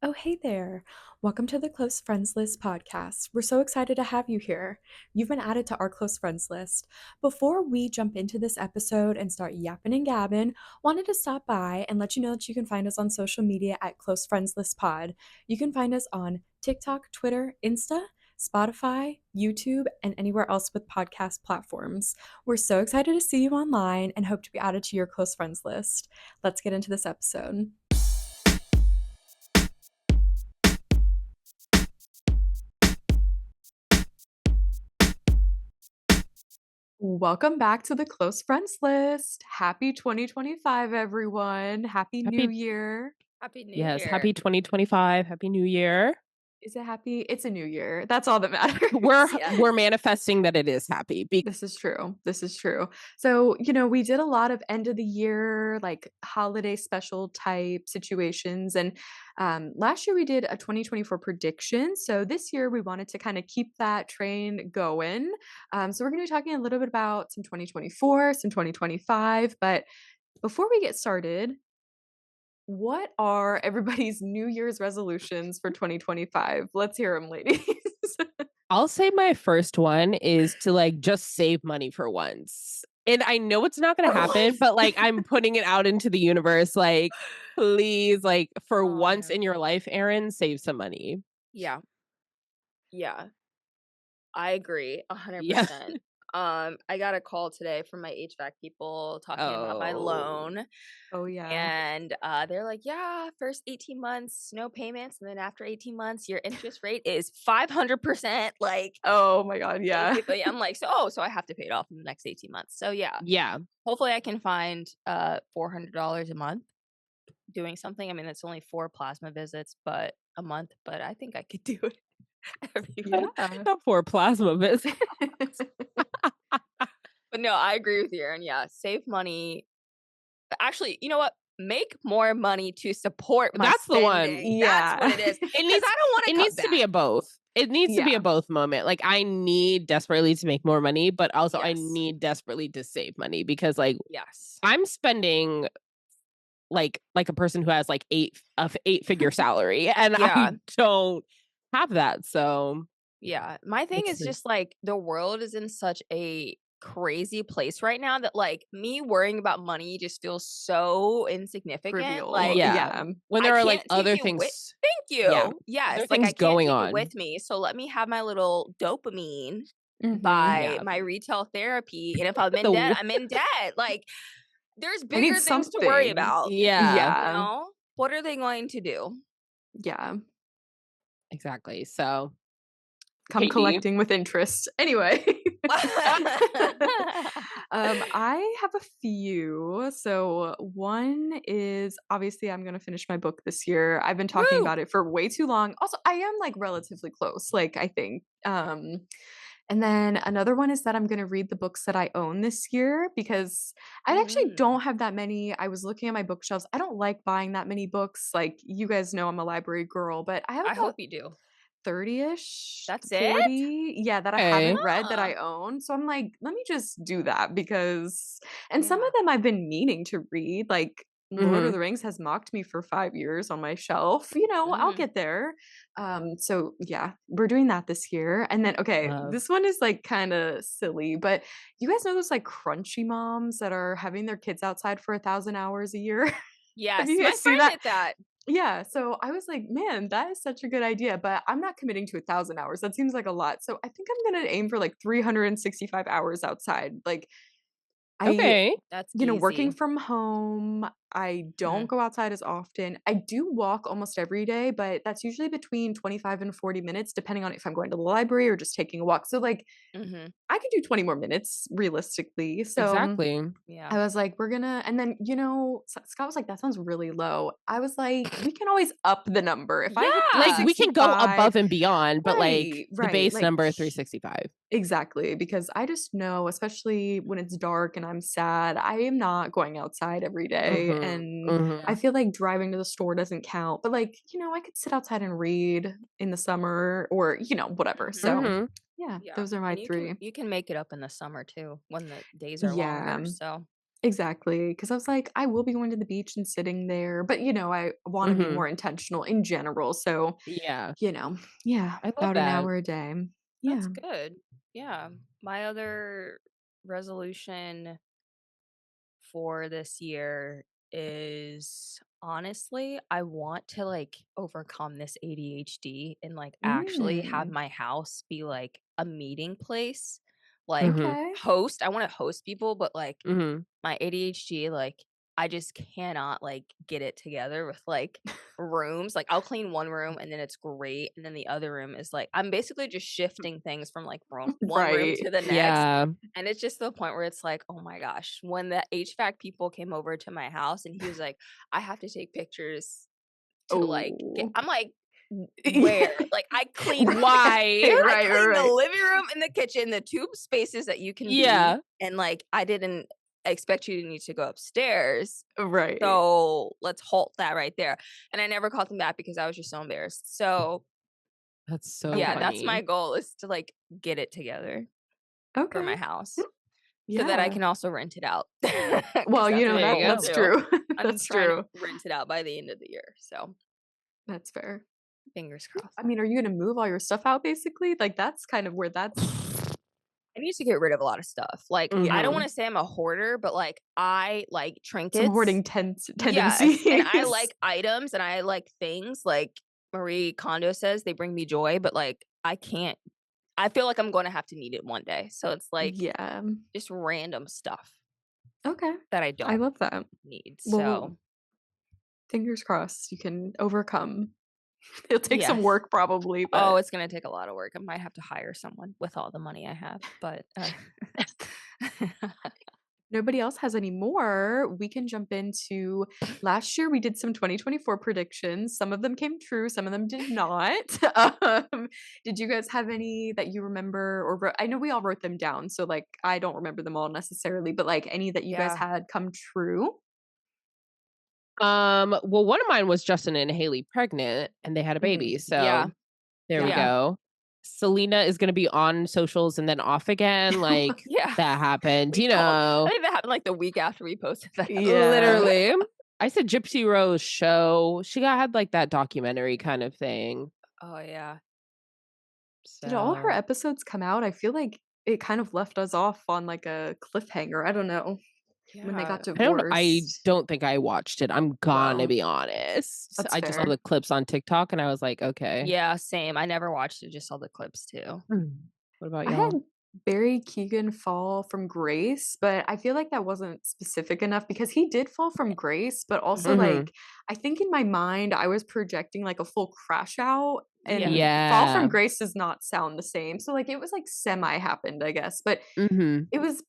Oh, hey there. Welcome to the Close Friends List podcast. We're so excited to have you here. You've been added to our close friends list. Before we jump into this episode and start yapping and gabbing, wanted to stop by and let you know that you can find us on social media at Close Friends List Pod. You can find us on TikTok, Twitter, Insta, Spotify, YouTube, and anywhere else with podcast platforms. We're so excited to see you online and hope to be added to your close friends list. Let's get into this episode. Welcome back to the Close Friends List. Happy 2025, everyone. Happy New Happy Year. Happy New Yes, Year. happy 2025. Happy New Year. Is it happy? It's a new year. That's all that matters. We're manifesting that it is happy. This is true. This is true. So, we did a lot of end of the year, like holiday special type situations. And last year we did a 2024 prediction. So this year we wanted to kind of keep that train going. So we're going to be talking a little bit about some 2024, some 2025. But before we get started, what are everybody's New Year's resolutions for 2025? Let's hear them, ladies. I'll say my first one is to just save money for once. And I know it's not going to happen, but I'm putting it out into the universe. Please, for once no. in your life, Erin, save some money. Yeah. Yeah. I agree Yeah. 100%. I got a call today from my HVAC people talking about my loan. Oh, yeah. And they're like, yeah, first 18 months, no payments. And then after 18 months, your interest rate is 500%. Oh my God, yeah. Basically, I'm like, so I have to pay it off in the next 18 months. So yeah, Yeah. hopefully I can find $400 a month doing something. I mean, it's only 4 plasma visits, but a month, but I think I could do it every month. Yeah. Not for plasma visits. But no, I agree with you, Erin. Yeah, save money. Actually, you know what? Make more money to support my That's the one. spending. Yeah. That's what it is. It 'Cause needs I don't want it needs to be a both. It needs to be Yeah. a both moment. I need desperately to make more money, but also I Yes. need desperately to save money because Yes. I'm spending like a person who has eight-figure salary and Yeah. I don't have that. So Yeah. My thing is It's- just the world is in such a crazy place right now that me worrying about money just feels so insignificant. Trivial. yeah. When there I are can't take other you things. Thank you. Yeah. Yes. Other I things can't going take it on. with me. So let me have my little dopamine Mhm. by Yeah. my retail therapy. And if I'm in The debt, w- I'm in debt. There's I need bigger things to worry something. about. Yeah. What are they going to do? Yeah. Exactly. So Come Katie. collecting with interest. Anyway. I have a few. So one is obviously I'm gonna finish my book this year. I've been talking Woo! about it for way too long. Also, I am relatively close, I think. And then another one is that I'm gonna read the books that I own this year because I actually don't have that many. I was looking at my bookshelves. I don't like buying that many books. You guys know I'm a library girl, but I have I about hope you do. 30-ish, That's it? 40, yeah, that I Okay. haven't read that Huh. I own. So I'm like, let me just do that because and some Yeah. of them I've been meaning to read, Lord of Mhm. the Rings has mocked me for 5 years on my shelf. I'll Mm. get there. So yeah, we're doing that this year. And then okay, Love. this one is kind of silly, but you guys know those crunchy moms that are having their kids outside for 1,000 hours a year? Yes, you my guys seen friend that? did that. Yeah, so I was like, "Man, that is such a good idea," but I'm not committing to 1,000 hours, that seems like a lot, so I think I'm gonna aim for, 365 hours outside, I Okay. That's working easy. from home, I don't Mhm. go outside as often. I do walk almost every day, but that's usually between 25 and 40 minutes depending on if I'm going to the library or just taking a walk, so, Mhm. I could do 20 more minutes realistically, so Exactly. Yeah. I was like, "We're gonna," and then, Scott was like, "That sounds really low." I was like, "We can always up the number. If I hit Yeah. We can go 365." above and beyond, but Right, the right, base number 365. exactly, because I just know, especially when it's dark and I'm sad, I am not going outside every day, Mhm. and Mhm. I feel like driving to the store doesn't count, but, I could sit outside and read in the summer or, whatever, so, Mhm. yeah, Yeah. those are my And 3. you can make it up in the summer too when the days are Yeah. longer. So Exactly, because I was like, I will be going to the beach and sitting there, but, I wanna be Mhm. more intentional in general, so, Yeah. yeah, I love about an that. hour a day. That's Yeah. good. Yeah. My other resolution for this year is honestly, I want to like overcome this ADHD and like actually have Mm, my house be like a meeting place. Like Mhm. okay. I want to host people, but like Mhm. my ADHD, like, I just cannot, like, get it together with, like, rooms. Like, I'll clean one room and then it's great, and then the other room is, like I'm basically just shifting things from, like, one room Right. to the next, Yeah. and it's just the point where it's like, "Oh my gosh." When the HVAC people came over to my house and he was like, "I have to take pictures to, like, get" Oh. I'm like, Yeah. where?" Like, I cleaned Why? I Right, right, cleaned the right. living room and the kitchen, the 2 spaces that you can be, Yeah. and, like, I didn't expect you to need to go upstairs, Right. so let's halt that right there, and I never called them back because I was just so embarrassed. So, That's so yeah, Okay. that's my funny. goal is to, like, get it together for Okay. my house Mm, so that I yeah. can also rent it out because Well, that's what There I you wanna that's go. do. true. I'm That's trying to true. rent it out by the end of the year, so That's fair. fingers crossed. I mean, are you gonna move all your stuff out basically? Like, that's kind of where that's I need to get rid of a lot of stuff. Like, I don't yeah, Mhm. wanna say I'm a hoarder, but, like, I like some trinkets. hoarding Yes, and I tendencies. like items and I like things, like Marie Kondo says, "They bring me joy," but, like, I feel like I'm gonna have to need it one day, so it's, like, Yeah. just random stuff Okay. that I I don't love that. need, Well, so fingers crossed you can overcome. It'll take some yes. work probably, Oh, but it's gonna take a lot of work. I might have to hire someone with all the money I have, but, nobody else has any more, we can jump into last year we did some 2024 predictions. Some of them came true, some of them did not. Did you guys have any that you remember or I know we all wrote them down, so like I don't remember them all necessarily, but like any that you guys Yeah. had come true? Well, one of mine was Justin and Haley pregnant and they had a Mhm. baby. Yeah. So there we Yeah. Yeah. go. Selena is gonna be on socials and then off again. Like Yeah. that happened, We you called I know. think that happened, like, the week after we posted that. Yeah. Literally. I said Gypsy Rose show. She got had like that documentary kind of thing. Oh, yeah. Did all her So episodes come out? I feel like it kind of left us off on like a cliffhanger. I don't know. When they got Yeah. I divorced. don't think I watched it. I'm gonna Well, be honest. that's I just saw fair. the clips on TikTok and I was like, okay. Yeah, same. I never watched it, just saw the clips too. What about I had y'all? Barry Keegan fall from grace, but I feel like that wasn't specific enough because he did fall from grace, but also Mhm. like I think in my mind I was projecting like a full crash out Yeah. and fall from Yeah. grace does not sound the same. So like it was like semi happened, I guess, but Mhm. it was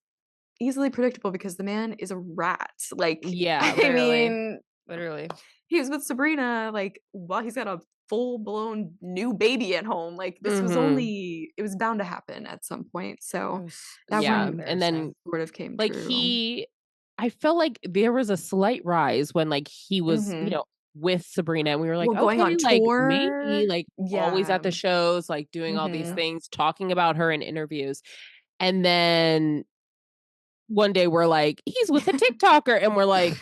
easily predictable because the man is a rat. Like Yeah. I Literally. mean, Literally. he was with Sabrina, like, while he's got a full-blown new baby at home, like, this was Mhm. only it was bound to happen at some point, It so was that so Yeah. one And then embarrassing. sort of came like true. I felt like there was a slight rise when like he was, Mhm. with Sabrina and we were like, Well, going okay, on like tour maybe like always yeah. at the shows, like doing all these Mhm. things, talking about her in interviews. And then one day we're like, he's with a TikToker. And we're like,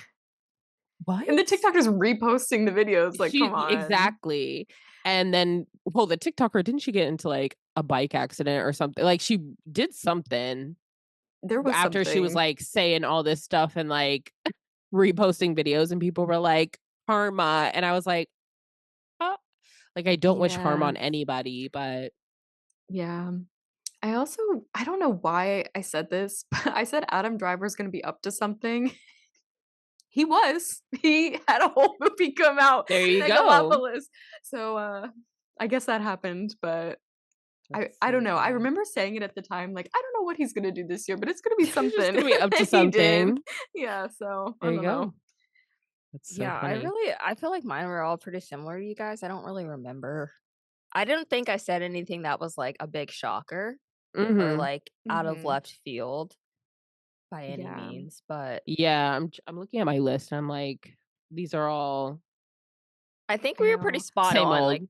what? And the TikTokers reposting the videos, like, come on. Exactly. And then, well, the TikToker, didn't she get into like a bike accident or something? Like she did something There was after she was something. like saying all this stuff and like reposting videos, and people were like, karma. And I was like, oh, like, I don't wish harm Yeah. on anybody, but Yeah. I don't know why I said this, but I said Adam Driver's gonna be up to something. He was. He had a whole movie come out, there you go. Megalopolis. So, I guess that happened, but That's I don't so know. I funny. remember saying it at the time, like, "I don't know what he's gonna do this year, but it's gonna be He's just something." gonna be up to And he did. something. Yeah, so, I There you don't know. go. That's so Yeah, funny. I feel like mine were all pretty similar to you guys. I don't really remember. I didn't think I said anything that was like a big shocker or Mhm. like out of Mhm. left field by any Yeah. means, but Yeah, I'm looking at my list and I'm like, these are all I think I we were pretty know. spot Same on, old. like,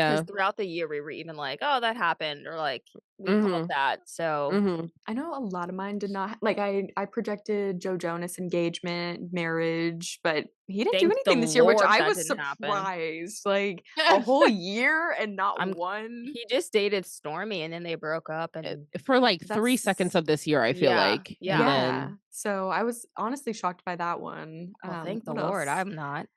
because Yeah. throughout the year we were even like, "Oh, that happened," or like, "We called Mhm. that." So, Mhm. I know a lot of mine did not like I projected Joe Jonas engagement, marriage, but he didn't do thank the anything this year, which Lord I that was didn't happen. surprised. Like a whole year and not I'm one. He just dated Stormy and then they broke up Uh, and for like 3 seconds That's of this year, I feel yeah, like, and yeah. yeah. then So I was honestly shocked by that one. Well, thank the What Lord, else? I'm not.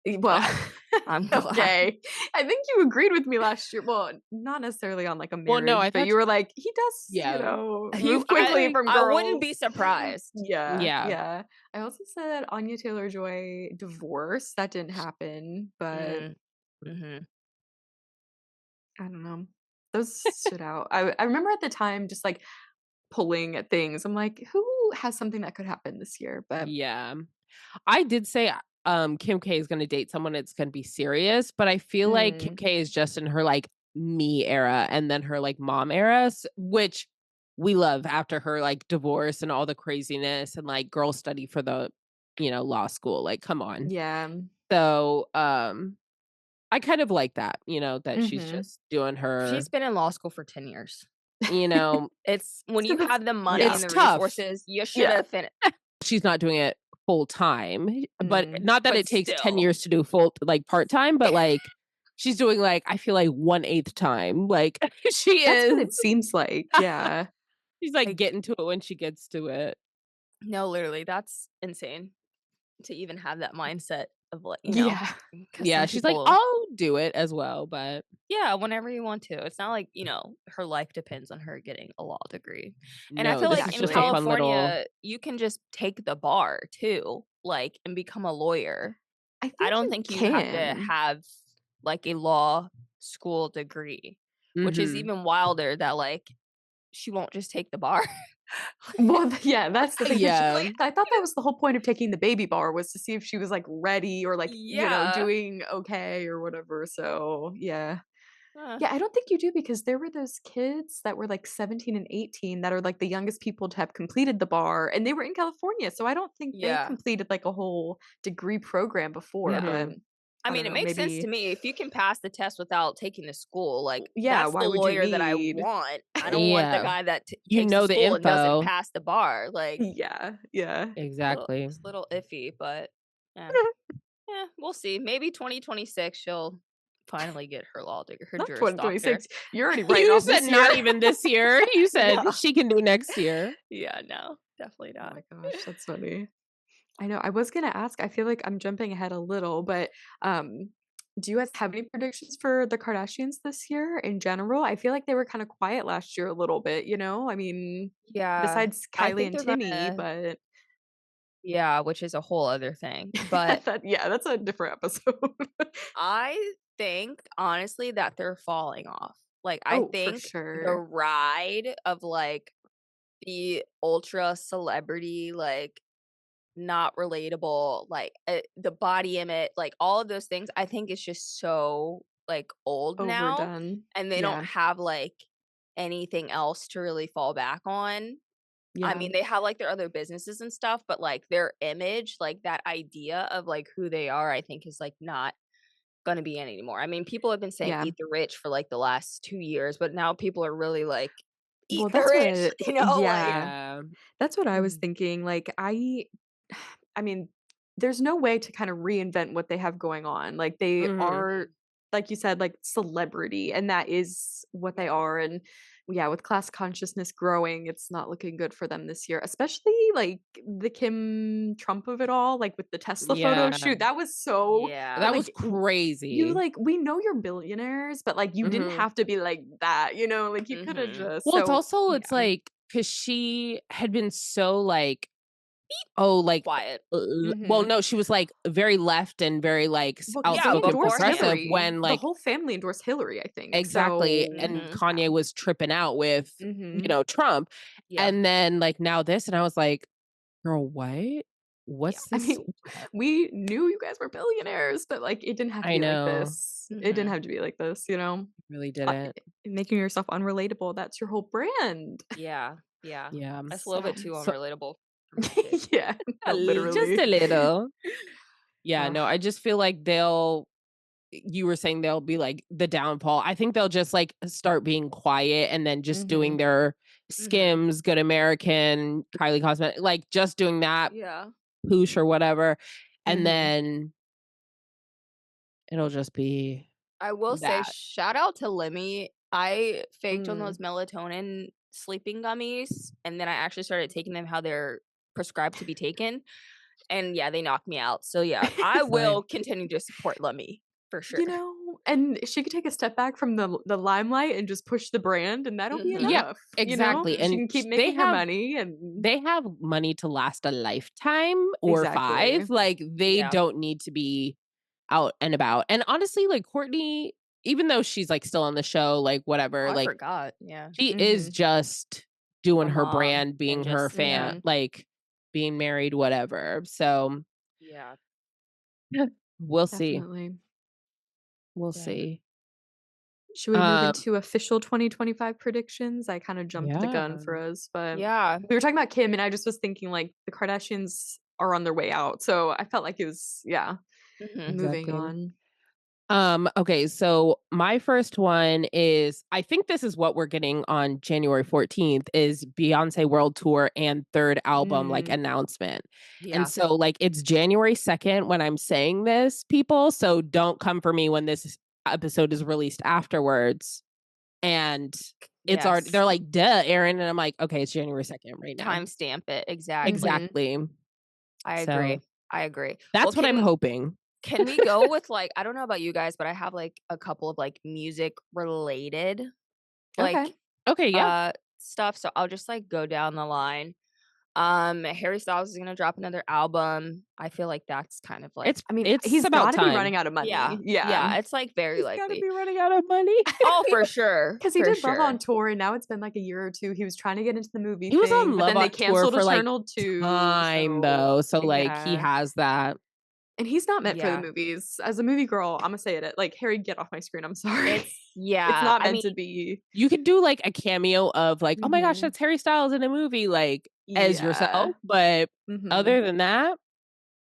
Well, Glad. I'm glad. okay. I think you agreed with me last year. Well, not necessarily on like a well, no, I marriage, but thought you were like, he does, yeah. move quickly I from I wouldn't girls. be surprised. Yeah, Yeah. yeah. I also said Anya Taylor-Joy divorce. That didn't happen, but Mm, mhm. I don't know. Those stood out. I remember at the time just like pulling at things. I'm like, who has something that could happen this year? But Yeah. I did say, Kim K is gonna date someone that's gonna be serious, but I feel like Kim mm, K is just in her, like, me era and then her, like, mom era, which we love after her, like, divorce and all the craziness and, like, girl study for the, law school, like, come on. yeah. So, I kind of like that, that she's Mm-hmm. just doing her, She's been in law school for 10 years. you know It's when you have the money Yeah. and it's the tough. resources, you should Yeah. have finished. She's not doing it full time, but Mm. not that But it takes 10 still. years to do full like, part-time, but, like, she's doing, like, I feel like 1/8 time, like, she That's what is. it seems like. Yeah. She's, like, Like, getting to it when she gets to it. no, literally, that's insane to even have that mindset of like, Yeah. because Yeah, some she's like, people, "I'll do it as well," but yeah, whenever you want to. It's not like, her life depends on her getting a law degree. And I no, feel this like is in just a Exactly. fun little California, you can just take the bar too, like, and become a lawyer. I I think don't you think you have to can. have like a law school degree, which is Mhm. even wilder that like she won't just take the bar. Well, yeah, that's the thing. 'Cause Yeah. I thought that was the whole point of taking the baby bar was to see if she was like ready or like, Yeah. doing okay or whatever. So, yeah. Uh, Yeah, I don't think you do because there were those kids that were like 17 and 18 that are like the youngest people to have completed the bar and they were in California. So I don't think they yeah. completed like a whole degree program before, Yeah. but Mhm. I I don't mean, it know, makes sense to maybe me. If you can pass the test without taking the school, like yeah, that's why the would you lawyer that I need want. I don't want the Yeah. guy that You takes the know the school and doesn't info. pass the bar. Like Yeah, yeah. Exactly. it's a little iffy, but yeah, yeah, we'll see. Maybe 2026 she'll finally get her law degree, her Not Juris Doctor. 2026. You're already writing You off said this year. not even this year. You said No, she can do next year. yeah, no, definitely Oh not. my gosh, that's funny. I know. I was gonna ask, I feel like I'm jumping ahead a little, but do you guys have any predictions for the Kardashians this year in general? I feel like they were kind of quiet last year a little bit, you know? I mean, Yeah, besides I Kylie think and they're Timmy, gonna. but Yeah, which is a whole other thing. But yeah, that's a different episode. I think honestly that they're falling off. Like I Oh, for think the sure. ride of like the ultra celebrity, like not relatable, like the body image, like all of those things, I think it's just so like old now, Overdone. and they don't Yeah. have like anything else to really fall back on. I Yeah. mean, they have like their other businesses and stuff, but like their image, like that idea of like who they are, I think is like not gonna be in anymore. I mean, people have been saying Yeah. eat the rich for like the last 2 years, but now people are really like, eat Well, the that's rich, what like yeah. Yeah. That's what I was mm, thinking. Like I mean, there's no way to kind of reinvent what they have going on. Like they Mhm. are like you said like celebrity and that is what they yeah. are and yeah, with class consciousness growing, it's not looking good for them this year. Especially like the Kim Trump of it all, like with the Tesla photo Yeah. shoot. That was so That Yeah. was like you crazy. like we know you're billionaires, but like you didn't Mhm. have to be like that, like you could have Mhm. just Well, so it's yeah. like, because she had been so, like, oh, like, Quiet. well, Mhm. no, she was, like, very left and very, like, Well, because they Yeah, outspoken endorsed progressive beforehand. Hillary. when, The like whole family endorsed Hillary, I think. exactly, So, and Mhm. yeah. Kanye was tripping out with, Mhm. Trump, Yeah. and then, like, now this, and I was like, "Girl, what? Yeah. What's I this?" mean, we knew you guys were billionaires, but, like, it didn't have to I be like know. this. It didn't Mhm. have to be like this, you know? Really Uh, didn't. Making yourself unrelatable, that's your whole brand. Yeah. Yeah. Yeah. That's a little bit Sad. too So unrelatable for my kid. Yeah, no, just a literally. little. Yeah, Ugh. no, I just feel like they'll you were saying they'll be like the downfall. I think they'll just like start being quiet and then just doing their Skims, Good American, Kylie Cosmetics, like just doing that, Yeah. Poosh or whatever. And Mhm. then it'll just be I will say, that. shout out to Lemmy. I faked on Mm. those melatonin sleeping gummies, and then I actually started taking them how they're prescribed to be taken. And yeah, they knocked me out. So yeah, I will continue to support Lemmy for sure. You know, and she could take a step back from the limelight and just push the brand, and that'll be Mhm. Yeah, enough. exactly. You know, she And can keep they making her have money, and they have money to last a lifetime or exactly. 5. Like they Yeah. don't need to be out and about. And honestly, like Courtney, even though she's like still on the show, like Oh, whatever, I like forgot. Yeah. she is just doing A her mom brand, and being her just fan, Mhm. like being married, whatever. So yeah. we'll see. Definitely. We'll Dang. see. Should we move Um, into official 2025 predictions? I kind of jumped the gun yeah. for us, but Yeah. we were talking about Kim, and I just was thinking like the Kardashians are on their way out, so I felt like it was Mhm. moving Exactly. on. Okay, so my first one is I think this is what we're getting on January 14th is Beyonce World Tour and third album like Mm. announcement. And Yeah. so like it's January 2nd when I'm saying this, people, so don't come for me when this episode is released afterwards. And it's already Yes. they're like, "Duh, Aaron." And I'm like, "Okay, it's January 2nd right now." Timestamp it. Exactly. Exactly. I agree. So I agree. Well, that's what I'm hoping. can we go with like, I don't know about you guys, but I have like a couple of like music related Okay. like Okay, yeah. stuff. So I'll just like go down the line. Harry Styles is gonna drop another album. I feel like that's kind of like, I mean, It's he's about got to be running time. out of money. yeah, Yeah. it's like very He's got to likely. be running out of money. Oh, for sure. Because he For did Love on sure. Tour, and now it's been like a year or two. He was trying to get into the movie He was thing, on but Love then they on Tour canceled for like Eternal 2. time So though. So like he yeah. has that. And he's not meant for the Yeah. movies. As a movie girl, I'm gonna say it. Like Harry, get off my screen. I'm sorry. It's It's yeah. not I meant mean, to be. You could do like a cameo of like, oh my gosh, Mhm. that's Harry Styles in a movie, like as Yeah. yourself. But Mhm. other than that,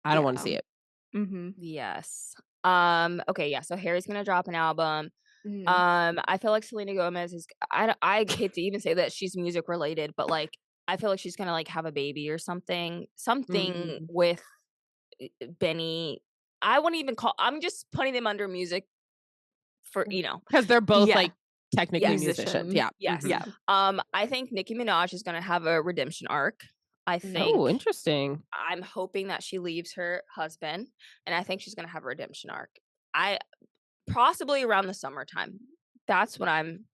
I don't want to Yeah. see it. Mhm. yes. Okay, yeah. So Harry's gonna drop an album. Mhm. I feel like Selena Gomez is. I hate to even say that she's music related, but like I feel like she's gonna like have a baby or something. Something Mm. with Benny. I wouldn't even call. I'm just putting them under music for Because they're both Yeah. like technically Yes. musicians. Musician. Yeah. Yes. Mhm. Yeah. I think Nicki Minaj is gonna have a redemption arc. I Mm. think Oh, interesting. I'm hoping that she leaves her husband, and I think she's gonna have a redemption arc. I possibly around the summertime. That's what I'm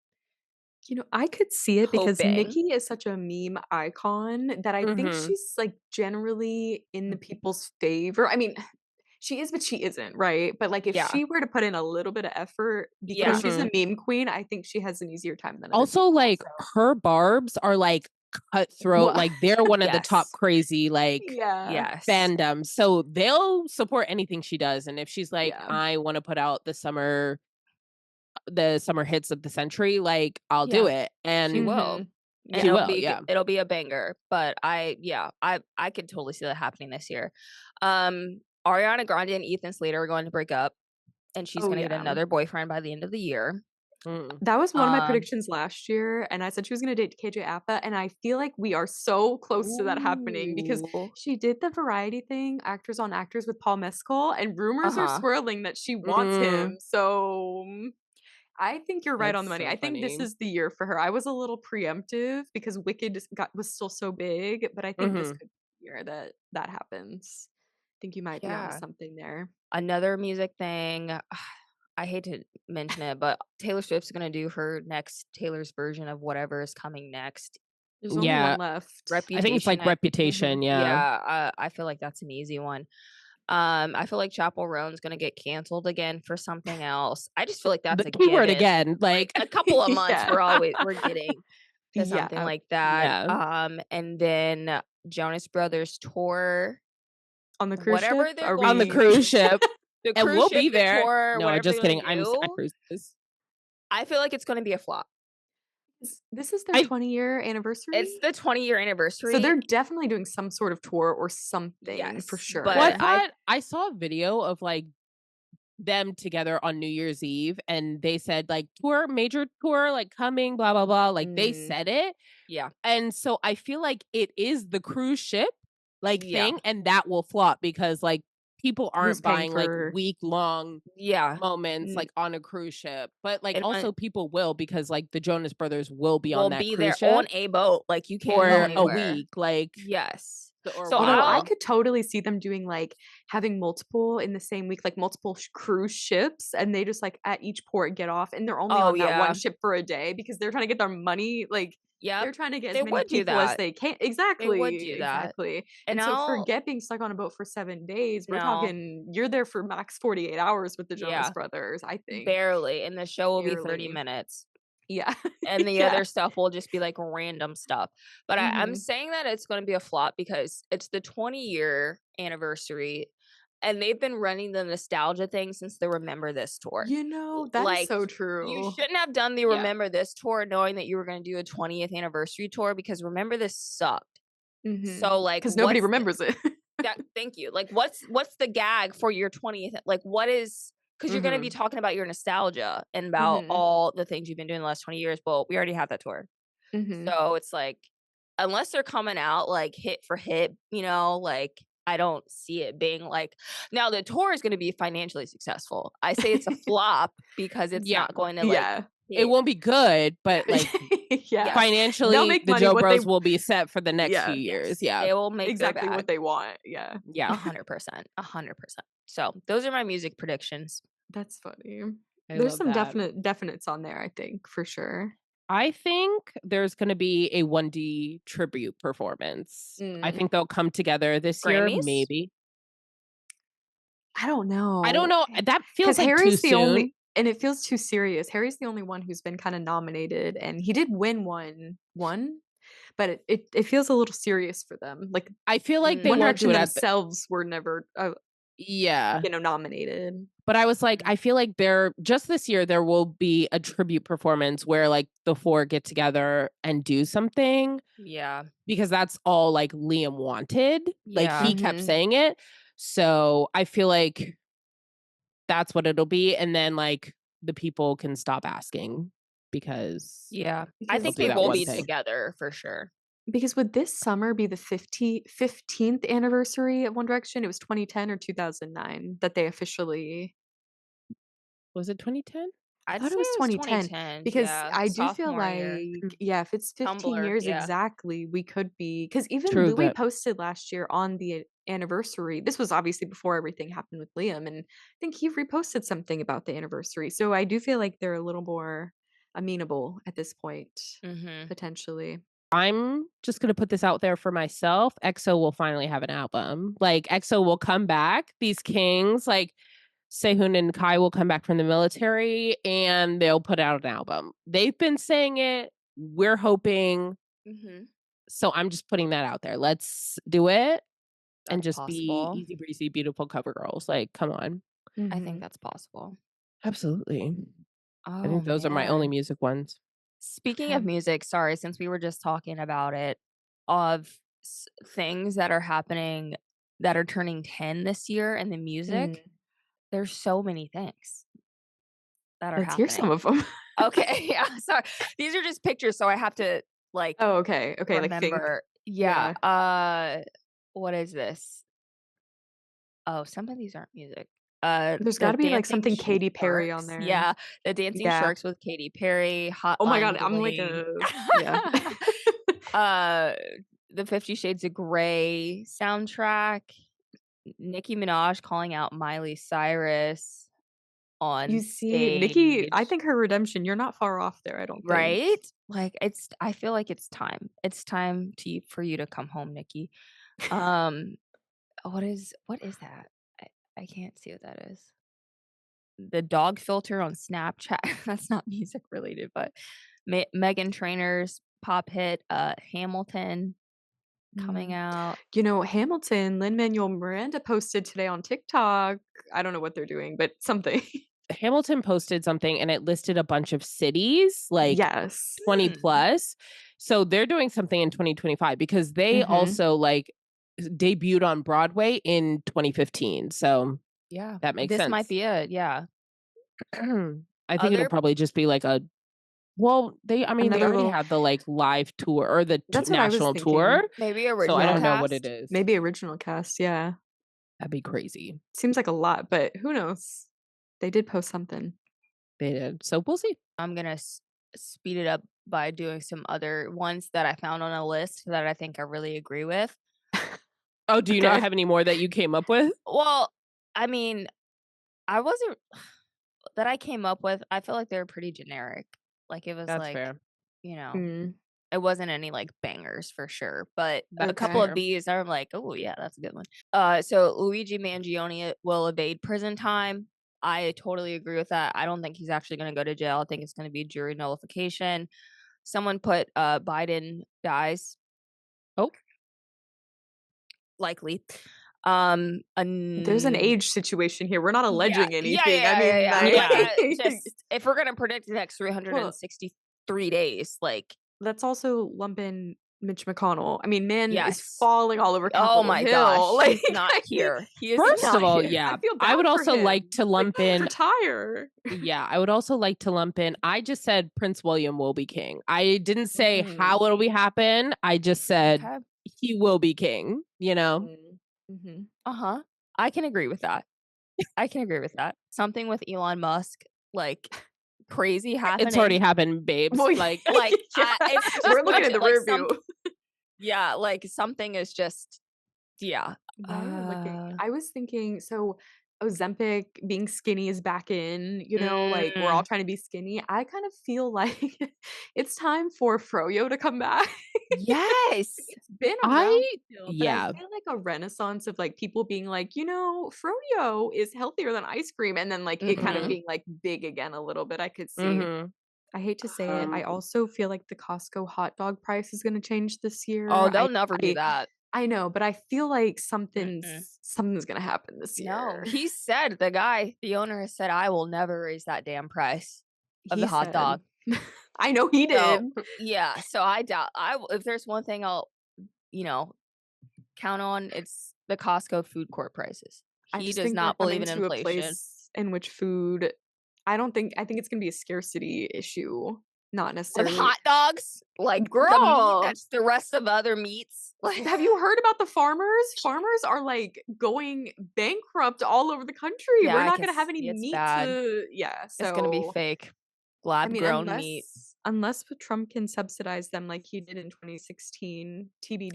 You know, I could see it because hoping. Nikki is such a meme icon that I think Mhm. she's like generally in the people's favor. I mean, she is, but she isn't, right? But like if Yeah. she were to put in a little bit of effort Yeah. because she's a meme queen, I think she has an easier time than other Also, people. like So her barbs are like cutthroat. Well, Like they're one of the top Yes. crazy like yeah. Yes. fandoms. So they'll support anything she does. And if she's like, Yeah. I want to put out the summer hits of the century, like I'll do Yeah. it. She And will. Mhm. And she Yeah. will, yeah. it'll be a banger. But I could totally see that happening this year. Ariana Grande and Ethan Slater are going to break up, and she's Oh gonna get yeah. another boyfriend by the end of the year. Mm. That was one of my Um, predictions last year, and I said she was gonna date KJ Apa, and I feel like we are so close to that happening because ooh. she did the variety thing, Actors on Actors with Paul Mescal, and rumors are Uh-huh. swirling that she wants Mm. him. So I think you're right on That's the money. so I think this funny. is the year for her. I was a little preemptive because Wicked was still so big, but I think this Mhm. could be the year that that happens. I think you might be onto Yeah. something there. Another music thing. I hate to mention it, but Taylor Swift's gonna do her next Taylor's version of whatever is coming next. There's only Yeah. one left. I think it's Reputation. like Reputation, yeah. Yeah, I feel like that's an easy one. I feel like Chapel Roan's gonna get canceled again for something else. I just feel like that's The a keyword given. again, Like like a couple of months, Yeah. we're getting to something Yeah. like that. Yeah. And then Jonas Brothers tour, On the cruise whatever ship? they're Are on the we cruise ship. the And cruise we'll ship, be the there. tour, No, whatever just they're kidding. gonna I'm do. cruises. I feel like it's gonna be a flop. This is their I 20-year anniversary? It's the 20-year anniversary. So they're definitely doing some sort of tour or something for Yes, sure. but Well, I- I saw a video of like them together on New Year's Eve, and they said like major tour, like coming, blah blah blah. Like they Mm, said it, yeah. and so I feel like it is the cruise ship like Yeah. thing, and that will flop because like people Who's aren't paying buying like for week long Yeah. moments N like on a cruise ship, but like and when also people will because like the Jonas Brothers will be on we'll that be cruise there ship on a boat, like, you can't go for a anywhere. week, like Yes. or So You know, I whatever. I'll could totally see them doing like having multiple in the same week, like multiple cruise ships, and they just like at each port get off, and they're only Oh, on that one yeah. ship for a day because they're trying to get their money. Like Yep. they're trying to get as They many would do people as that. they can. They would Exactly, do that. exactly. And And so I'll forget being stuck on a boat for 7 days. We're No. talking you're there for max 48 hours with the Jonas Yeah. Brothers. I think Barely, and the show will be 30 barely. minutes. Yeah, And the yeah. other stuff will just be like random stuff. But I'm Hmm. saying that it's going to be a flop because it's the 20-year anniversary, and they've been running the nostalgia thing since the Remember This tour. You know that is Like, so you true. shouldn't have done the Yeah. Remember This tour knowing that you were going to do a 20th anniversary tour, because Remember This sucked. So like, Because nobody what's remembers it. that? Thank you. Like, what's the gag for your 20th? Like, what is, because you're going to be Hmm. talking about your nostalgia and about Hmm. all the things you've been doing the last 20 years. Well, we already have that tour. Hmm. So it's like, unless they're coming out like hit for hit, like, I don't see it being like, now the tour is going to be financially successful. I say it's a flop because it's Yeah, not going to like Yeah. it hit. won't be good, but like Yeah. Yes, They'll financially make the money Joe what they Bros will be set for the next few yeah, years. yes, Yeah. they will make their exactly bag. what they want. Yeah. Yeah. 100%, 100%. So those are my music predictions. That's funny. I There's love some that. definites on there, I think, for sure. I think there's going to be a 1D tribute performance. I Mm. think they'll come together this year, Grammys? maybe. I don't I don't know. know. That feels Because like too Harry's the soon. only and it feels too serious. Harry's the only one who's been kind of nominated, and he did win one, but it feels a little serious for them. Like I feel like they One won't do Direction it at the themselves were never yeah. nominated. But I was like, I feel like just this year there will be a tribute performance where like the four get together and do something, Yeah. because that's all like Liam wanted. Like Yeah. he kept Mhm. saying it. So I feel like that's what it'll be. And then like the people can stop asking because Yeah. I Because think do they that will one be thing. together for sure. because would this summer be the 15th anniversary of One Direction? It was 2010 or 2009 that they officially Was it 2010? I I'd thought it say was it was 2010 2010s. because Yeah. I do feel Sophomore year. like, yeah, if it's 15 Tumblr. years Yeah. exactly, we could be because even True Louis that. posted last year on the anniversary. This was obviously before everything happened with Liam, and I think he reposted something about the anniversary. So I do feel like they're a little more amenable at this point, Mm-hmm. potentially. I'm just going to put this out there for myself. EXO will finally have an album. Like EXO will come back. These kings, like Sehun and Kai, will come back from the military and they'll put out an album. They've been saying it. We're hoping. Mm-hmm. So I'm just putting that out there. Let's do it and That's just be possible. easy breezy, beautiful cover girls. Like, come on. I think Mhm. that's possible. Absolutely. I Oh think those are my only man. music ones. Speaking of Okay. music, sorry, since we were just talking about it, of things that are happening that are turning 10 this year in the Mm. music, there's so many things that are Let's hear some happening. of them. Okay, yeah, sorry. These are just pictures, so I have to like Oh, okay. Okay, like think. remember. Yeah. Yeah. What is this? Oh, some of these aren't music. There's The gotta be like Dancing something Katy Perry on Sharks. there. Yeah, the Dancing Yeah. Sharks with Katy Perry, Oh my Hotline god, I'm like Bling. yeah. uh, the 50 Shades of Grey soundtrack. Nicki Minaj calling out Miley Cyrus on You see, Nikki, I stage. think her redemption, you're not far off there, I don't think. Right? Like I feel like it's time. It's time for you to come home, Nikki. Um, what is that? I can't see what that is. The dog filter on Snapchat. That's not music related, but Megan Trainor's pop hit, Hamilton coming Mm. out. You know, Hamilton, Lin-Manuel Miranda posted today on TikTok. I don't know what they're doing, but something. Hamilton posted something and it listed a bunch of cities, like Yes. 20 Hmm. plus. So they're doing something in 2025 because they Mhm. also like debuted on Broadway in 2015. So Yeah. That makes This might sense. be it. Yeah. I think it'll Other probably just be like a well, I mean, they Another already little. have the like live tour or the That's what I was national tour. thinking. maybe So I original don't Yeah, know what it cast. is. maybe original cast. Yeah, That'd be crazy. seems like a lot, but who knows? They did post something. They did. So we'll see. I'm gonna speed it up by doing some other ones that I found on a list that I think I really agree with. Oh, do you not Okay. have any more that you came up with? Well, I mean, I wasn't that I came up with. I feel like they were pretty generic. Like it was That's like, fair. you know, Mm, it wasn't any like bangers for sure. But a That's couple of fair. these I'm like, oh yeah, that's a good one. So Luigi Mangione will evade prison time. I totally agree with that. I don't think he's actually going to go to jail. I think it's going to be jury nullification. Someone put Biden dies. Oh, Likely. there's an age situation here. We're not Yeah, alleging anything. I mean, Yeah. just if we're gonna predict the next well, 363 days, like let's also lump in Mitch McConnell. I mean, man is yes. falling all over Oh Capitol my Hill. gosh, he's Like, not here. He is first not of all, here. yeah. I feel I bad would for also like him. to lump in. Retire. Yeah, I would also like to lump in. I just said Prince William will be king. I didn't say how Mm, it'll be happen. I just said okay. he will be king. You know, Mm-hmm. Uh-huh. I can agree with that. I can agree with that. Something with Elon Musk, like crazy it's already happening. happened, babes. Well, Like, Like yeah, it's just we're looking at legit, the like rear view. yeah, like something is just yeah. While you're looking, I was thinking, so Ozempic being skinny is back in, like we're all Mm, trying to be skinny. I kind of feel like it's time for Froyo to come back. yes. It's been around I still, but I yeah. feel like a renaissance of like people being like, Froyo is healthier than ice cream, and then like it kind of Mhm. being like big again a little bit. I could see. Mm-hmm. I hate to say it. I also feel like the Costco hot dog price is going to change this Oh, year. they'll never do that. I know, but I feel like Mm-mm. something's gonna happen this No, year. he said the owner has said, I will never raise that damn price of He the hot said. dog. I know he So did. yeah, so I doubt if there's one thing I'll, you know, count on, it's the Costco food court prices. I He just does think we're not believe coming in to a inflation. place in which food I think it's gonna be a scarcity issue, not With necessarily. hot dogs, like the meat Girl, that's the rest of the other meats. Like have you heard about the farmers? Farmers are like going bankrupt all over the country. yeah, We're I not can gonna have any see it's meat bad. to, yeah, It's gonna be so fake, I lab mean, grown meat. unless Trump can subsidize them like he did in 2016,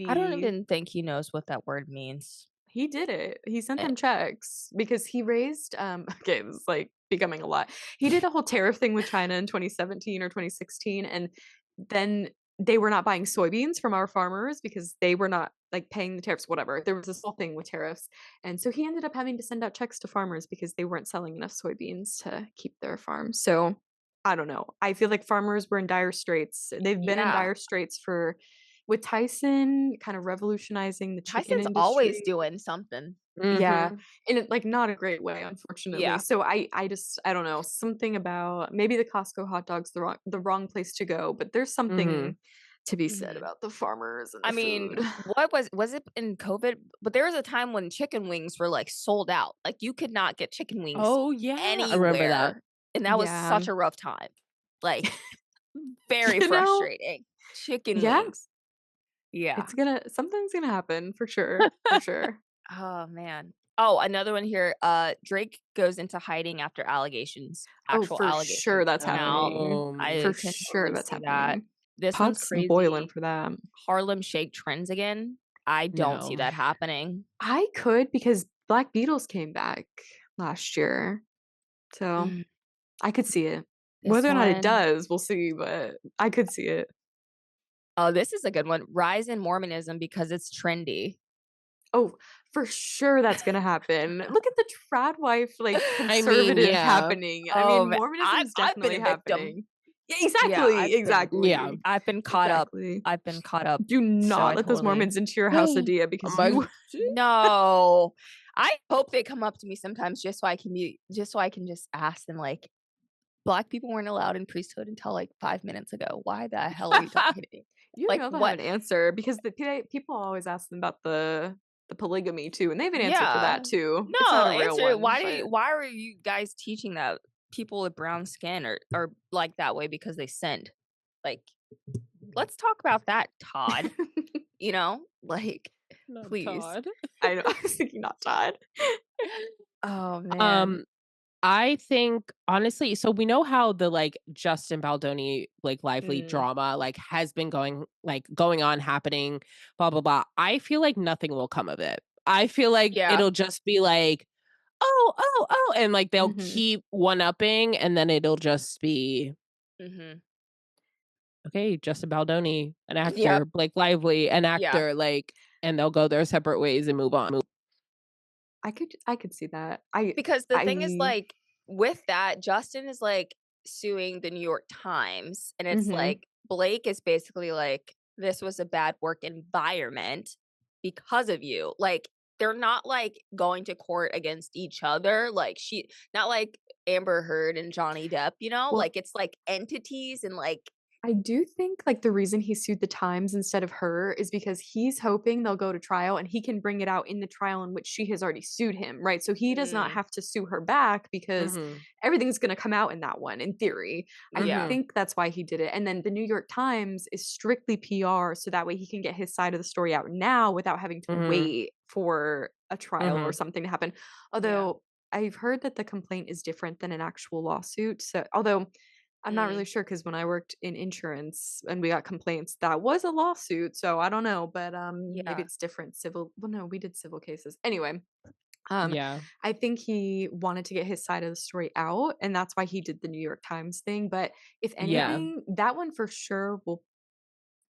I don't TBD. even think he knows what that word means. He did it. He sent Eh, them checks because he raised okay, this is like becoming a lot. He did a whole tariff thing with China in 2017 or 2016, and then they were not buying soybeans from our farmers because they were not like paying the tariffs, whatever. There was this whole thing with tariffs. And so he ended up having to send out checks to farmers because they weren't selling enough soybeans to keep their farms. So I don't know. I feel like farmers were in dire straits. They've been in Yeah, dire straits for with Tyson kind of revolutionizing the chicken Tyson's always industry. doing something. Yeah, Mm-hmm. in it like not a great way, unfortunately. Yeah. So I don't know, something about maybe the Costco hot dog's the wrong place to go, but there's Mm-hmm. something to be said Mhm. about the farmers and I the mean, food. what was it in COVID? But there was a time when chicken wings were like sold out. Like you could not get chicken wings Oh yeah, I remember that. anywhere. And that was Yeah. such a rough time. Like very You know? frustrating. Chicken Yeah, wings. Yeah. something's gonna happen for sure, for sure. Oh man. Oh, another one here. Drake goes into hiding after allegations. Oh, Actual for sure allegations that's come out. happening. I For can sure totally that's see that. happening. This one's Pot's boiling crazy. for that. Harlem Shake trends again. I don't see No. that happening. I could because Black Beatles came back last year. So Mm, I could see it. this Whether or not it one. does, we'll see, but I could see it. Oh, this is a good one. Rise in Mormonism because it's trendy. Oh, for sure that's gonna happen. Look at the trad wife, like, I mean, conservative yeah, happening. I Oh mean, man, Mormonism's I've been definitely a victim. happening. Yeah, Yeah, exactly, yeah. exactly, I've been caught up. exactly. I've been caught up. Do So not I let those totally Mormons into your house, Adia, Oh because my. you no. I hope they come up to me sometimes just so I can just ask them like black people weren't allowed in priesthood until like 5 minutes ago. Why the hell are you talking to me? you Like know they'll have what? an answer because the people always ask them about the polygamy too, and they have an answer for Yeah. that too. It's No, not a real answer it. one, but Why are you guys teaching that people with brown skin are like that way because they sinned? Like, let's talk about that, Todd. You know? Like, Not please. Todd. I know. I was thinking not Todd. Oh man. Um, I think honestly, so we know how the like Justin Baldoni, Blake Lively Mm. drama like has been going on, happening, blah blah blah. I feel like nothing will come of it. I feel like Yeah. it'll just be like, oh, and like they'll Mhm. keep one upping, and then it'll just be Mhm. okay, Justin Baldoni, an actor, Yep. Blake Lively, an Yeah. actor, like, and they'll go their separate ways and move on. I could see that. I Because the thing is, I like, with that, Justin is, like, suing the New York Times, and it's Mhm. like, Blake is basically like, "This was a bad work environment because of you." Like, they're not, like, going to court against each other, like, not like Amber Heard and Johnny Depp, you know? Well, Like, it's, like, entities and, like I do think, like, the reason he sued the Times instead of her is because he's hoping they'll go to trial and he can bring it out in the trial in which she has already sued him, right? So he does not Mm, have to sue her back because Mhm, everything's gonna come out in that one, in theory. I yeah. mhm, think that's why he did it, and then the New York Times is strictly PR, so that way he can get his side of the story out now without having to mhm, wait for a trial or mhm, something to happen. Yeah. Although, I've heard that the complaint is different than an actual lawsuit, so although I'm not really Mm, sure because when I worked in insurance and we got complaints, that was a lawsuit, so I don't know, but, maybe yeah. it's different civil well, no, we did civil cases. Anyway, um, yeah, I think he wanted to get his side of the story out, and that's why he did the New York Times thing, but if yeah, anything, that one for sure will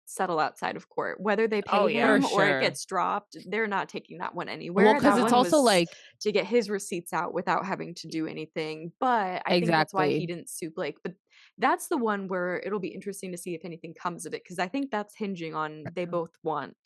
settle outside of court. Whether they Oh, pay yeah. for him or it sure. gets dropped, they're not taking that one Well, anywhere. because That it's one No. also was like to get his receipts out without having to do anything, but I think that's why he exactly. didn't sue Blake, but that's the one where it'll be interesting to see if anything comes of it because I think that's hinging on they both want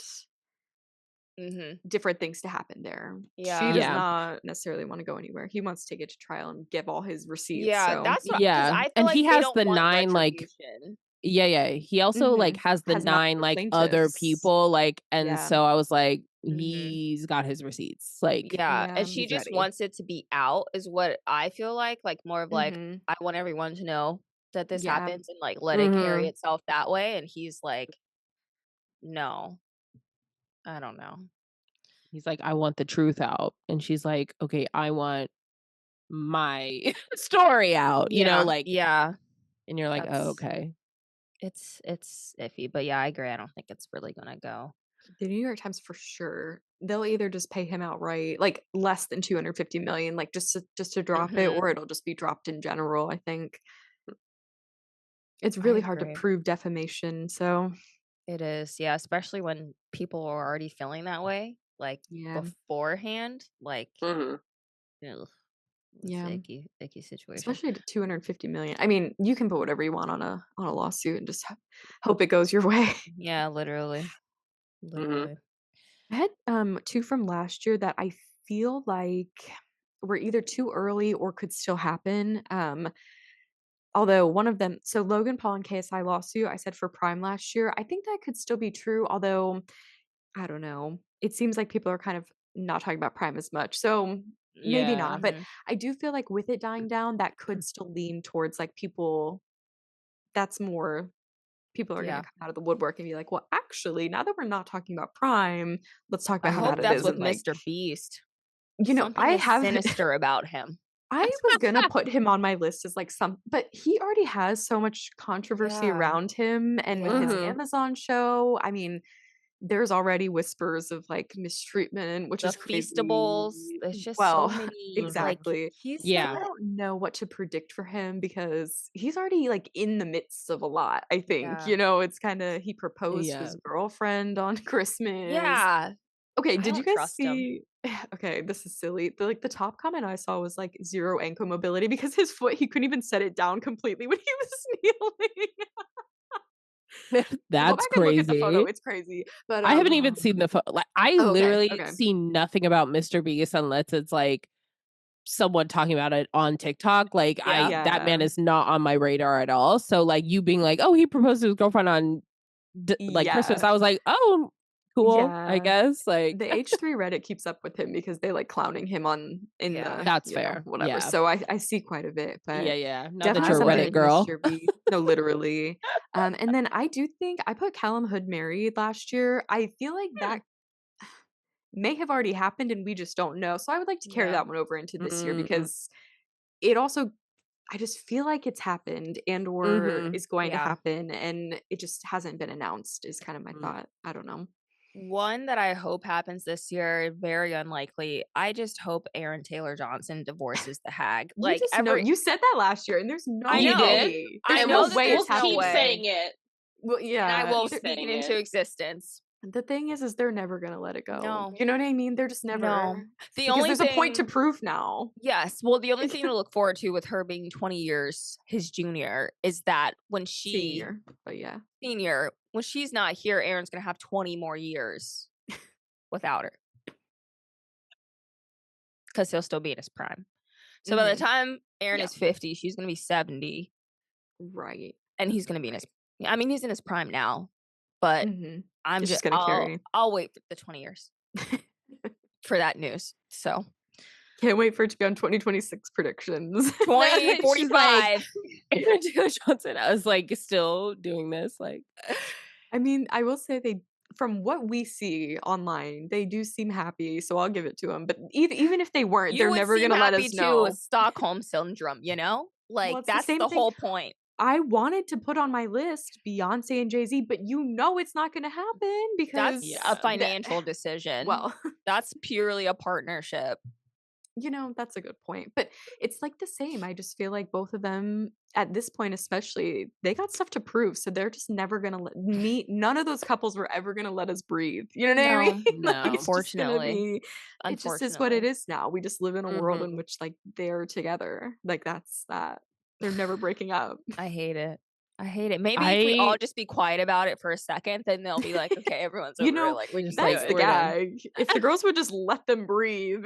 Mhm. different things to happen there. She Yeah. does Yeah, not necessarily wanna go anywhere. He wants to take it to trial and give all his receipts, Yeah, so that's what because yeah, I feel and like he they has don't the want 9, like retribution. yeah, he also, like, Mhm. has the Has 9 9, other like, other plaintiffs. people, like, and Yeah. so I was like, Mhm. he's got his receipts, like, Yeah, Yeah. and she he's just ready. wants it to be out is what I feel like more of like, Mhm. I want everyone to know that this Yeah. happens and, like, let it carry Mhm. itself that way, and he's like, "No, I don't know." He's like, "I want the truth out," and she's like, "Okay, I want my story out," Yeah, like, yeah, and you're like, "Oh, that's okay." it's iffy, but yeah, I agree, I don't think it's really gonna go. The New York Times for sure. They'll either just pay him outright, like less than 250 million, like just to drop it, or Mhm. it'll just be dropped in general, I think. It's I really hard to agree. prove defamation, so It is, yeah, especially when people are already feeling that way, like, yeah. beforehand, like, Mhm. ugh, it's Yeah. a icky situation. Especially to 250 million. I mean, you can put whatever you want on a lawsuit and just hope it goes your way. Yeah, literally, Mhm. literally. I had, 2 from last year that I feel like were either too early or could still happen, although one of them so Logan Paul and KSI lawsuit, I said for Prime last year, I think that could still be true, although, I don't know. It seems like people are kind of not talking about Prime as much, so maybe Yeah. not, but Mhm. I do feel like with it dying down, that could still lean towards, like, people that's more people are gonna Yeah. come out of the woodwork and be like, "Well, actually, now that we're not talking about Prime, let's talk I about how hope bad it that's is," with and, like, Mr. Beast. I Something is have sinister about him. I was gonna put him on my list as, like, some but he already has so much controversy Yeah, around him, and with his yeah. Mhm. Amazon show, I mean, there's already whispers of, like, mistreatment, which The is crazy. Feastables, there's just so Well, many, Mhm. like, exactly. he's So Yeah. I don't know what to predict for him because he's already, like, in the midst of a lot, I think, yeah. it's kinda he proposed to Yeah. his girlfriend on Christmas. Yeah, Okay, I did you don't guys trust him. see okay, this is silly. The top comment I saw was, like, 0 ankle mobility because his foot, he couldn't even set it down completely when he was kneeling. Go That's back and look at the photo, crazy. it's crazy, but, I haven't even seen the like, I oh, okay, literally okay. see nothing about Mr. Beast unless it's, like, someone talking about it on TikTok, like, Yeah. I that man Yeah. is not on my radar at all, so, like, you being like, "Oh, he proposed to his girlfriend on Christmas," Yeah. I was like, "Oh, cool, I Yeah. guess. Like The H3 Reddit keeps up with him because they like clowning him on in Yeah. the, that's you know, fair. whatever. Yeah. So I see quite a bit, Yeah, but yeah. Now that definitely you're a Reddit something this girl. year we no, literally. And then I do think I put Callum Hood married last year. I feel like that may have already happened and we just don't know. So I would like to carry Yeah. that one over into this year Mm, because it also I just feel like it's happened and or mhm. is going to Yeah. happen and it just hasn't been announced is kind of my Mm. thought. I don't know. One that I hope happens this year, very unlikely. I just hope Aaron Taylor Johnson divorces the hag. You Like just know you said that last year and there's no I You know. did? way. I There's And know no that way there's it's no happening. way. it. Well, And I yeah. will Keep speak it saying into it. existence. The thing is they're never gonna let it go. No. You know what I mean? They're just No. never The because only there's a point to thing prove now. Yes. Well, the only thing to look forward to with her being 20 years his junior is that when Senior, but yeah. when she's not here, Aaron's gonna have 20 more years without her. Because he'll still be in his prime. So by the Mhm. time Aaron Yeah. is 50, she's gonna be 70. Right. And he's gonna be in his I mean, he's in his prime now. But Mhm. I'm It's just just gonna carry. I'll wait for the 20 years for that news. So Can't wait for it to be on 2026 predictions. 2045. Aaron Taylor Johnson, I was like still doing this. Like I mean, I will say they from what we see online, they do seem happy, so I'll give it to them. But even if they weren't, You they're would never seem gonna let happy us too know. with Stockholm syndrome, you know? Like Well, it's the that's same the thing. whole point. I wanted to put on my list Beyonce and Jay-Z, but you know it's not gonna happen That's because a Yeah. financial decision. well, That's purely a partnership. you know, that's a good point. But it's like the same. I just feel like both of them at this point especially, they got stuff to prove. So they're just never gonna let me none of those couples were ever gonna let us breathe. You know what I No. mean? No. Like it's just gonna Unfortunately. be it just is what it Unfortunately. is now. We just live in a world in Mhm. which like they're together. Like that's that. They're never breaking up. I hate it. I hate it. Maybe if we all just be quiet about it for a second, then they'll be like, okay, everyone's You over it. know, Like we just that's the we're done. gag. If the girls would just let them breathe,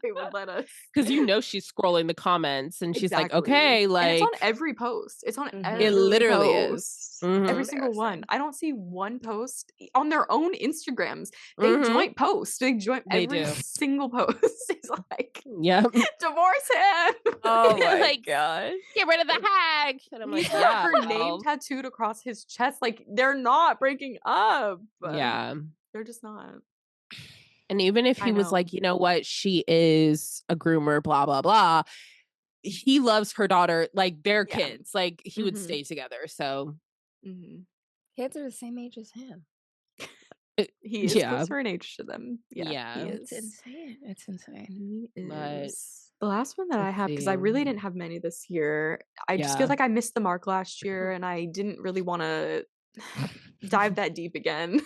they would let us. Because you know she's scrolling the comments and she's like, Exactly. okay, And it's like on every post. It's on Mhm. every it literally is. post. Mhm. Every single one. Embarrassing. I don't see one post on their own Instagrams. They Mhm. joint post. They joint They every do. single post. It's like Yep. divorce him. Oh my Like, gosh. get rid of the hag. And I'm like, Yeah, yeah. her name well, tattooed across his chest. Like they're not breaking up. yeah. They're just not. And even if I he was know. like, you know what, she is a groomer, blah, blah, blah. He loves her daughter, like their Yeah. kids. Like he would Mhm. stay together. So Kids are the same age as him. He is yeah. closer in age to them. Yeah, Yeah. he It's is. insane. It's insane. He But is. The last one that I let's have, because I really see. didn't have many this year. I just feel Yeah. like I missed the mark last year and I didn't really want to dive that deep again.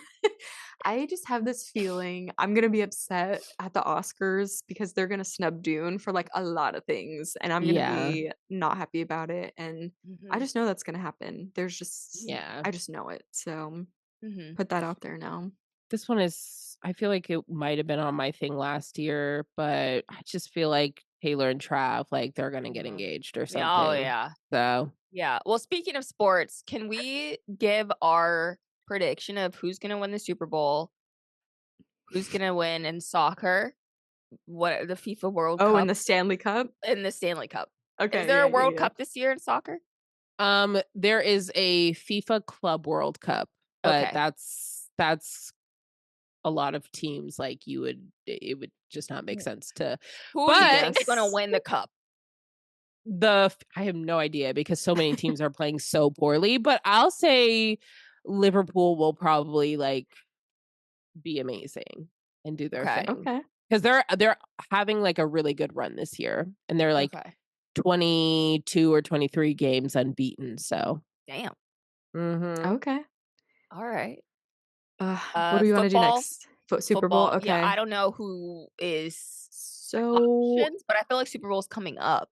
I just have this feeling I'm gonna be upset at the Oscars because they're gonna snub Dune for like a lot of things, and I'm gonna Yeah. be not happy about it. And I Mhm. just know that's gonna happen. There's just Yeah. I just know it. So Mhm. put that out there now. This one is, I feel like it might have been on my thing last year, but I just feel like Taylor and Trav, like they're going to get Mhm. engaged or Yeah, oh something. yeah. So, Yeah. Well, speaking of sports, can we give our prediction of who's going to win the Super Bowl? Who's going to win in soccer? What the FIFA World Oh, Cup and the Stanley Cup. and the Stanley Cup? Okay, Is there yeah, a World yeah. Cup this year in soccer? there is a FIFA Club World Cup, but Okay. that's a lot of teams. Like it would just not make sense to. Who do you But think is going to win the cup? I have no idea because so many teams are playing so poorly. But I'll say Liverpool will probably like be amazing and do their Okay. thing. Okay. Because they're having like a really good run this year, and they're like Okay. 22 or 23 games unbeaten. So, Damn. Okay. All right. What do we want to do Football. next? Super Bowl. Football. Yeah, Okay. I don't know who is So options, but I feel like Super Bowl's coming up.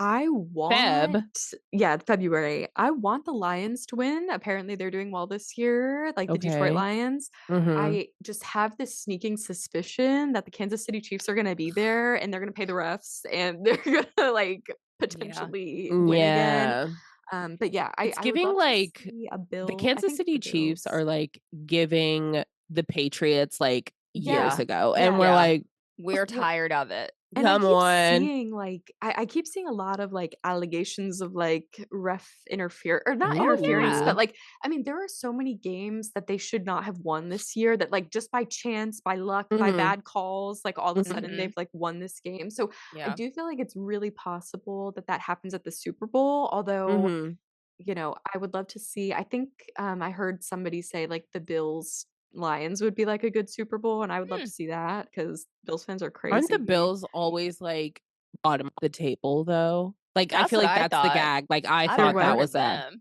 I Feb. want, yeah, February. I want the Lions to win. Apparently, they're doing well this year, like the Detroit Okay. Lions. I just have this sneaking suspicion that the Kansas City Chiefs are going to be there and they're going to pay the refs and they're going to like potentially win again. Yeah. But yeah, It's I would giving love to like see a the Bill. I Kansas think City the Chiefs Bills. are like giving the Patriots like years Yeah, Yeah. ago. And yeah. we're Yeah. like, We're tired of it. And I come keep on. seeing like I keep seeing a lot of like allegations of like ref interfere or not Oh interference, yeah. but like I mean there are so many games that they should not have won this year that like just by chance, by luck, by Mhm. bad calls, like all of a sudden Mhm. they've like won this game. So I Yeah. do feel like it's really possible that that happens at the Super Bowl, although Mhm. you know, I would love to see. I think I heard somebody say like the Bills Lions would be like a good Super Bowl, and I would love Hmm. to see that because Bills fans are Aren't the crazy. Bills always like bottom of the table though? Like I That's feel what like I that's the thought. gag. Like I I They're haven't thought that heard what? of was them. the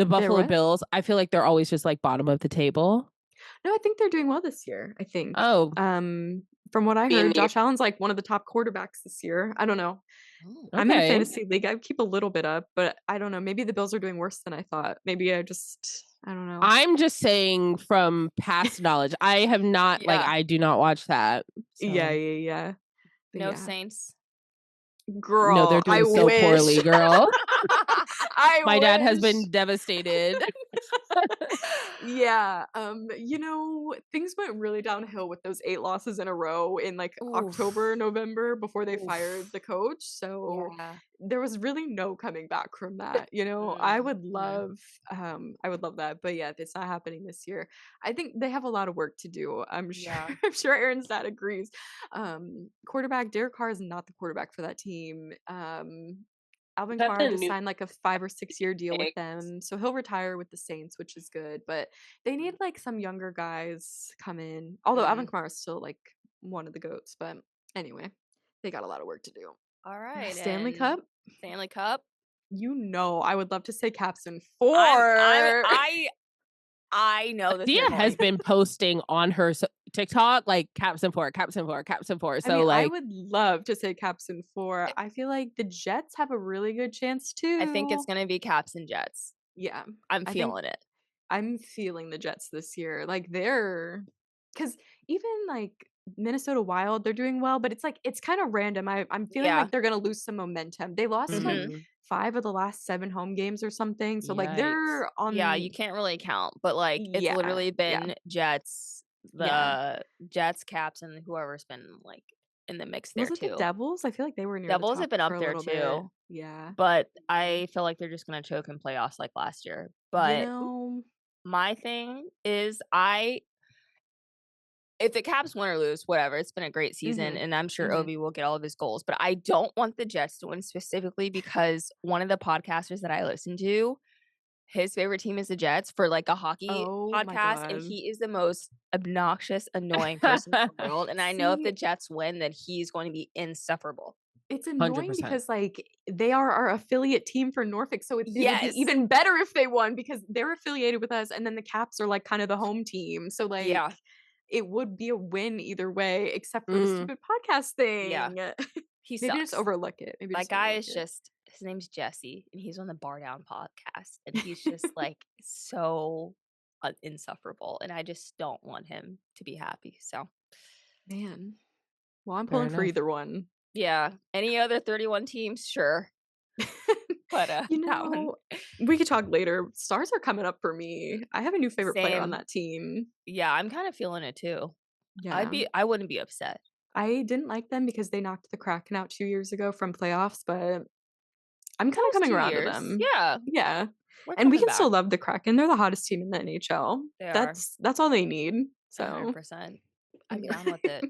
They're Buffalo what? Bills. I feel like they're always just like bottom of the table. No, I think they're doing well this year. I think. Oh, From what I being heard, the Josh Allen's like one of the top quarterbacks this year. I don't know. Oh. I'm in a okay. fantasy league. I keep a little bit up, but I don't know. Maybe the Bills are doing worse than I thought. Maybe I don't know. I'm just saying from past knowledge. I have not like Yeah. I do not watch that. Yeah, So yeah. But No yeah. Saints. no, they're Girl, I doing so wish. poorly, girl. I My dad has wish. been devastated. Yeah, you know, things went really downhill with those 8 losses in a row in, like, October, Oof. November before they fired Oof. the coach, so Yeah. there was really no coming back from that, you know? Mhm. I would love that, but yeah, it's not happening this year. I think they have a lot of work to do, I'm sure Yeah. I'm sure Aaron's dad agrees. Quarterback Derek Carr is not the quarterback for that team. Alvin That's Kamara a just new signed like a 5 or 6 year deal with pick. them, so he'll retire with the Saints, which is good. But they need like some younger guys come in. Although Alvin Mm. Kamara is still like one of the goats, but anyway, they got a lot of work to do. All right. Stanley And Cup, Stanley Cup. you know, I would love to say Caps in I'm 4. I know that Dia they're has going. been posting on her TikTok like caps and four, caps and four, caps and four. I So mean, I like would love to say Caps in 4. I feel like the Jets have a really good chance I think it's too. gonna be Caps and Jets. Yeah, I'm I think feeling it. I'm feeling the Jets this year. Like they're because even like Minnesota Wild, they're doing well, but it's like it's kind of random. I'm feeling Yeah. like they're gonna lose some momentum. They lost like Mhm. mhm. 5 of the last 7 home games or something. So like Yikes. they're Yeah, on you can't really count, but like it's yeah, literally yeah, been Jets, yeah. the Jets, Caps, and whoever's been like in the mix there Was it the too. Devils? I feel like they were near the Devils top have been for up a there little bit. too, Yeah. but I feel like they're just gonna choke in playoffs like last year. You But know, my thing is if the Caps win or lose, whatever, it's been a great season, mhm. and I'm sure Mhm. Ovi will get all of his goals. But I don't want the Jets to win specifically because one of the podcasters that I listen to, his favorite team is the Jets for like a hockey Oh my podcast, and god. he is the most obnoxious, annoying person in the world. And I know if the See, Jets win, then he's going to be insufferable. it's annoying 100%. because, like, they are our affiliate team for Norfolk, so it would be Yes. even better if they won because they're affiliated with us, and then the Caps are, like, kind of the home team, so, like, Yeah. it would be a win either way except for the Mm. stupid podcast Yeah. thing. He Maybe just sucks. overlook it. Maybe That just guy overlook is it. just his name's Jesse, and he's on the Bar Down podcast, and he's just like so insufferable, and I just don't want him to be happy. So Man. Well, I'm Fair pulling for enough. either one. yeah, any other 31 teams, sure, but You that one know, we could talk later. Stars are coming up for me. I have a new favorite player on same. that team. Yeah, I'm kind of feeling it too. Yeah. I wouldn't be upset. I didn't like them because they knocked the Kraken out 2 years ago from playoffs, but I'm That kinda was coming 2 around to years. them. Yeah, Yeah, we're and we coming can still back. love the Kraken. They're the hottest team in the NHL. They are That's all they need, so 100%. I'm down with it.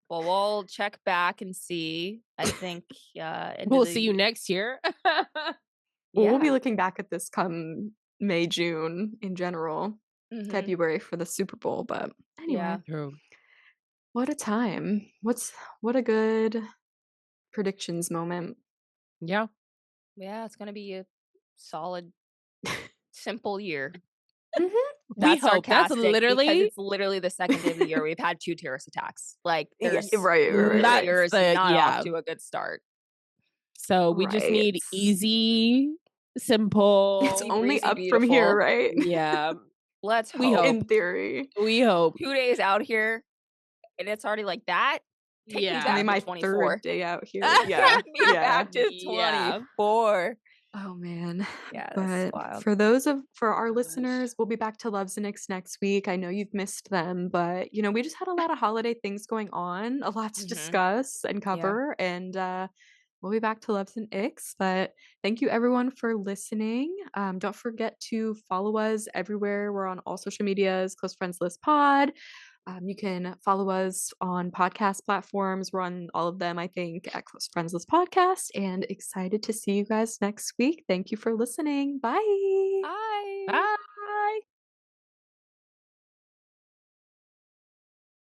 Well, we'll check back and see. I think end of We'll the see you next year. Well, we'll be yeah. looking back at this come May, June in general, Mhm. February for the Super Bowl, but anyway, Yeah. True. what a time. What a good predictions moment. Yeah. Yeah, it's gonna be a solid, simple year. Mhm. We That's hope. That's sarcastic because literally it's literally the second day of the year we've had 2 terrorist attacks. Like, Yeah, there's right, this right. year that's is the not off yeah. to a good start. So we just Right. need easy, It's simple. only breezy, up from here, beautiful. right? Yeah. Let's We hope. hope. In theory. We hope. 2 days out here, and it's already like that? Take me It's only back Yeah. to my 24. 3rd day out here. Take Yeah, me yeah. back to Yeah. 24. Oh man. Yeah, that's But wild. for our Gosh. listeners, we'll be back to Loves and Icks next week. I know you've missed them, but we just had a lot of holiday things going on, a lot to Mhm. discuss and Yeah. cover, and we'll be back to Loves and Icks. But thank you everyone for listening. Don't forget to follow us everywhere. We're on all social medias, Close Friends List Pod. You can follow us on podcast platforms. We're on all of them, I think, at Close Friends List Podcast. And excited to see you guys next week. Thank you for listening. Bye. Bye. Bye.